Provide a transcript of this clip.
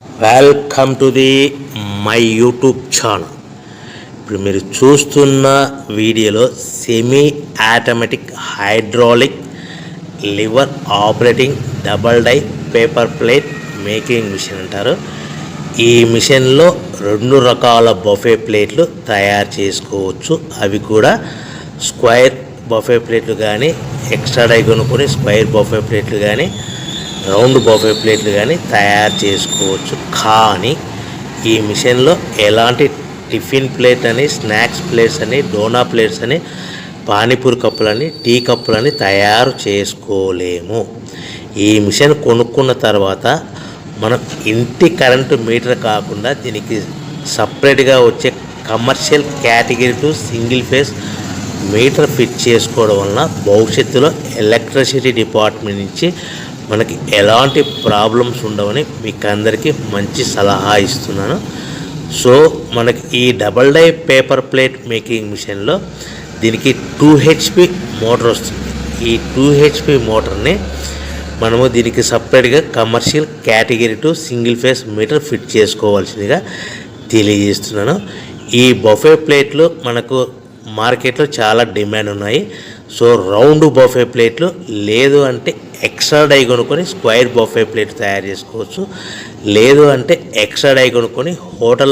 Welcome to the my YouTube channel. ఇప్పుడు మీరు చూస్తున్న వీడియోలో semi automatic hydraulic lever operating double die paper plate making machine అంటారు. ఈ మిషన్లో 2 రకాల బఫే ప్లేట్లు తయారు చేసుకోవచ్చు. అవి కూడా స్క్వేర్ బఫే ప్లేట్లు కానీ, ఎక్స్ట్రా డై కొనుక్కొని స్క్వేర్ బఫే ప్లేట్లు కానీ, రౌండ్ బఫే ప్లేట్లు కానీ తయారు చేసుకోవచ్చు. కానీ ఈ మిషన్లో ఎలాంటి టిఫిన్ ప్లేట్ అని, స్నాక్స్ ప్లేట్స్ అని, డోనా ప్లేట్స్ అని, పానీపూరి కప్పులని, టీ కప్పులని తయారు చేసుకోలేము. ఈ మిషన్ కొనుక్కున్న తర్వాత మనం ఇంటి కరెంటు మీటర్ కాకుండా దీనికి సపరేట్గా వచ్చే commercial category to single phase metre fit చేసుకోవడం వలన భవిష్యత్తులో ఎలక్ట్రిసిటీ డిపార్ట్మెంట్ నుంచి మనకి ఎలాంటి ప్రాబ్లమ్స్ ఉండవని మీకు అందరికీ మంచి సలహా ఇస్తున్నాను. సో మనకి ఈ double die paper plate making మిషన్లో దీనికి 2 HP మోటార్ వస్తుంది. ఈ 2 HP మోటార్ని మనము దీనికి సపరేట్గా commercial category to single phase metre fit చేసుకోవాల్సిందిగా తెలియజేస్తున్నాను. ఈ బఫే ప్లేట్లు మనకు మార్కెట్లో చాలా డిమాండ్ ఉన్నాయి. సో రౌండ్ బఫే ప్లేట్లు లేదు అంటే ఎక్స్ట్రా డై కొనుక్కొని స్క్వేర్ బఫే ప్లేట్ తయారు చేసుకోవచ్చు. లేదు అంటే ఎక్స్ట్రా డై కొనుక్కొని హోటల్లో